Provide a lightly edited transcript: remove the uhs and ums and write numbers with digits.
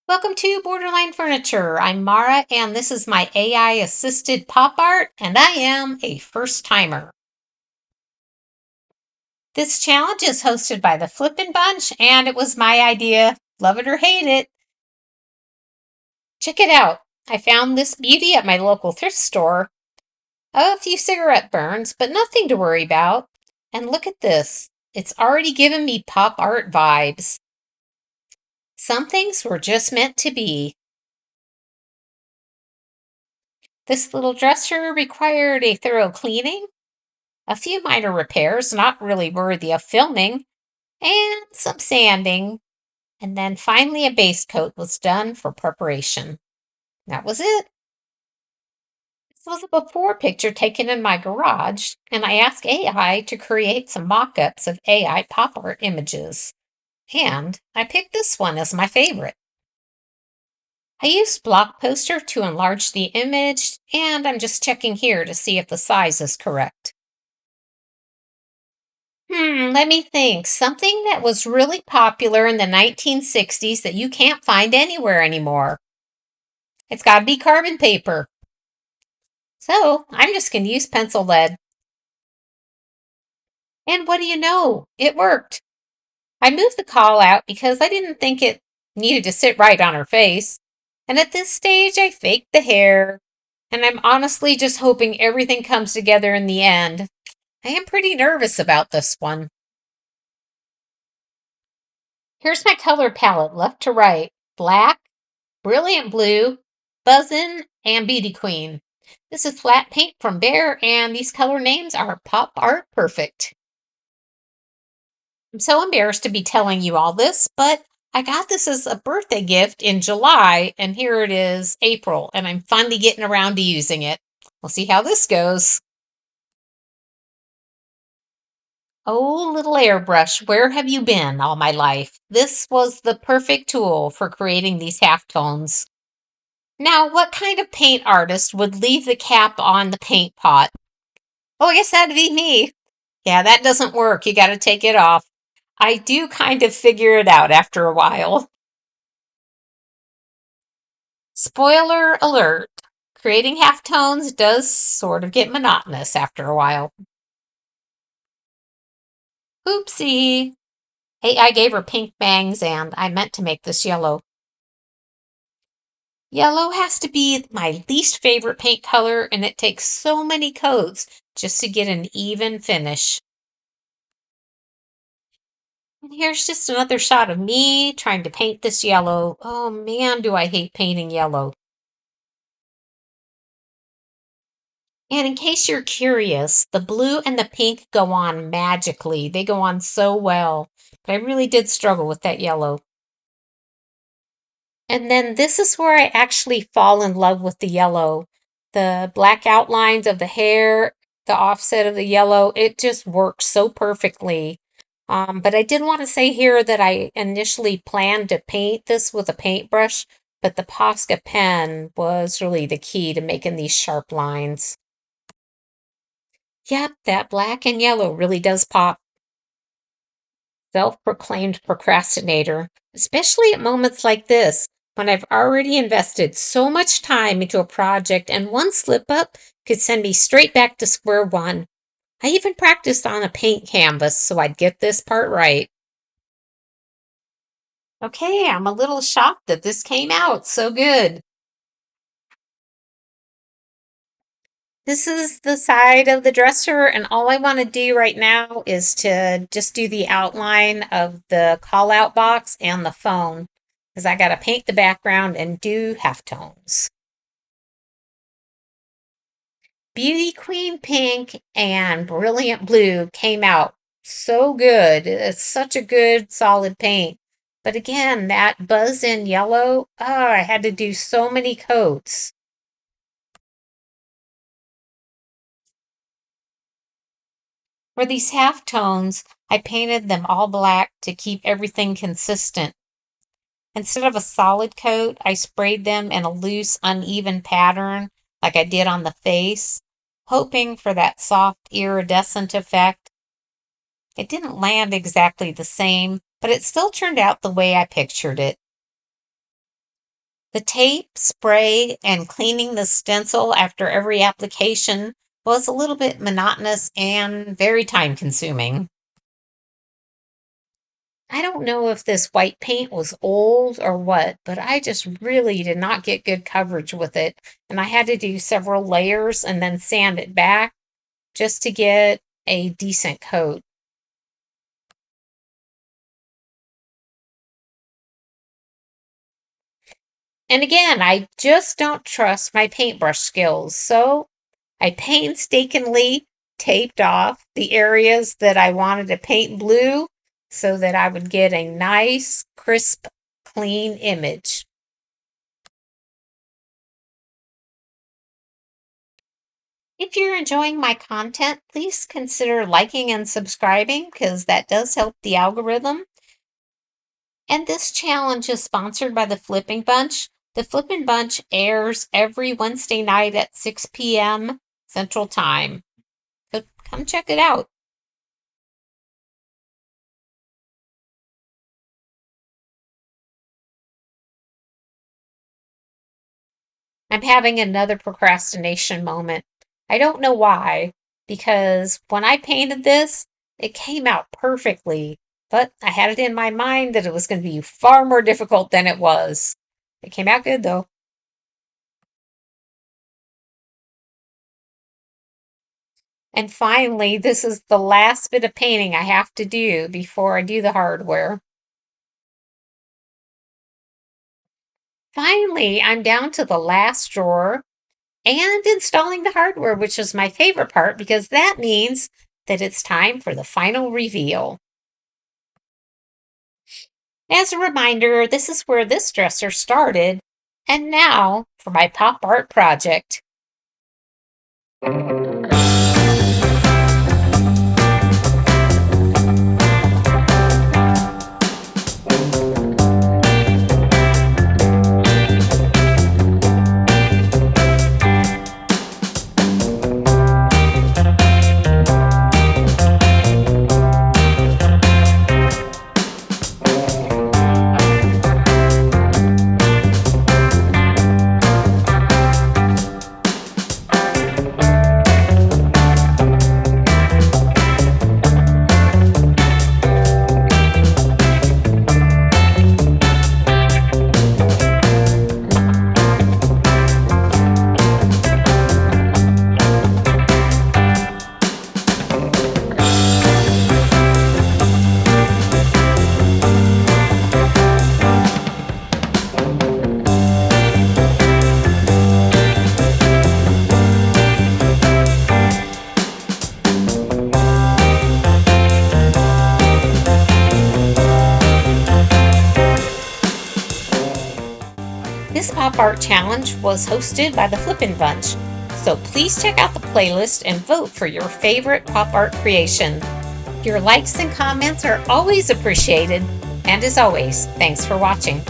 Welcome to Borderline Furniture. I'm Mara, and this is my AI assisted pop art, and I am a first timer. This challenge is hosted by the Flippin' Bunch, and it was my idea. Love it or hate it. Check it out. I found this beauty at my local thrift store. A few cigarette burns, but nothing to worry about. And look at this. It's already given me pop art vibes. Some things were just meant to be. This little dresser required a thorough cleaning, a few minor repairs not really worthy of filming, and some sanding. And then finally a base coat was done for preparation. That was it. This was a before picture taken in my garage, and I asked AI to create some mock-ups of AI pop art images. And I picked this one as my favorite. I used Block Poster to enlarge the image, and I'm just checking here to see if the size is correct. Let me think. Something that was really popular in the 1960s that you can't find anywhere anymore. It's got to be carbon paper. So I'm just going to use pencil lead. And what do you know? It worked. I moved the call out because I didn't think it needed to sit right on her face. And at this stage, I faked the hair. And I'm honestly just hoping everything comes together in the end. I am pretty nervous about this one. Here's my color palette left to right: black, brilliant blue, buzzin', and beauty queen. This is flat paint from Bear, and these color names are pop art perfect. I'm so embarrassed to be telling you all this, but I got this as a birthday gift in July, and here it is April, and I'm finally getting around to using it. We'll see how this goes. Oh, little airbrush, where have you been all my life? This was the perfect tool for creating these halftones. Now, what kind of paint artist would leave the cap on the paint pot? Oh, I guess that'd be me. Yeah, that doesn't work. You got to take it off. I do kind of figure it out after a while. Spoiler alert. Creating halftones does sort of get monotonous after a while. Oopsie. AI gave her pink bangs, and I meant to make this yellow. Yellow has to be my least favorite paint color, and it takes so many coats just to get an even finish. And here's just another shot of me trying to paint this yellow. Oh man, do I hate painting yellow. And in case you're curious, the blue and the pink go on magically. They go on so well. But I really did struggle with that yellow. And then this is where I actually fall in love with the yellow. The black outlines of the hair, the offset of the yellow, it just works so perfectly. But I did want to say here that I initially planned to paint this with a paintbrush, but the Posca pen was really the key to making these sharp lines. Yep, that black and yellow really does pop. Self-proclaimed procrastinator, especially at moments like this when I've already invested so much time into a project and one slip up could send me straight back to square one. I even practiced on a paint canvas so I'd get this part right. Okay, I'm a little shocked that this came out so good. This is the side of the dresser, and all I want to do right now is to just do the outline of the call out box and the phone, because I got to paint the background and do halftones. Beauty Queen Pink and Brilliant Blue came out so good. It's such a good solid paint. But again, that Buzz in Yellow, oh, I had to do so many coats. For these halftones, I painted them all black to keep everything consistent. Instead of a solid coat, I sprayed them in a loose, uneven pattern like I did on the face, hoping for that soft, iridescent effect. It didn't land exactly the same, but it still turned out the way I pictured it. The tape, spray, and cleaning the stencil after every application was a little bit monotonous and very time consuming. I don't know if this white paint was old or what, but I just really did not get good coverage with it. And I had to do several layers and then sand it back just to get a decent coat. And again, I just don't trust my paintbrush skills, so I painstakingly taped off the areas that I wanted to paint blue so that I would get a nice, crisp, clean image. If you're enjoying my content, please consider liking and subscribing because that does help the algorithm. And this challenge is sponsored by the Flipping Bunch. The Flipping Bunch airs every Wednesday night at 6 p.m. Central Time. So come check it out. I'm having another procrastination moment. I don't know why, because when I painted this, it came out perfectly, but I had it in my mind that it was going to be far more difficult than it was. It came out good though. And finally, this is the last bit of painting I have to do before I do the hardware. Finally, I'm down to the last drawer and installing the hardware, which is my favorite part because that means that it's time for the final reveal. As a reminder, this is where this dresser started, and now for my pop art project. This pop art challenge was hosted by the Flippin' Bunch, so please check out the playlist and vote for your favorite pop art creation. Your likes and comments are always appreciated, and as always, thanks for watching.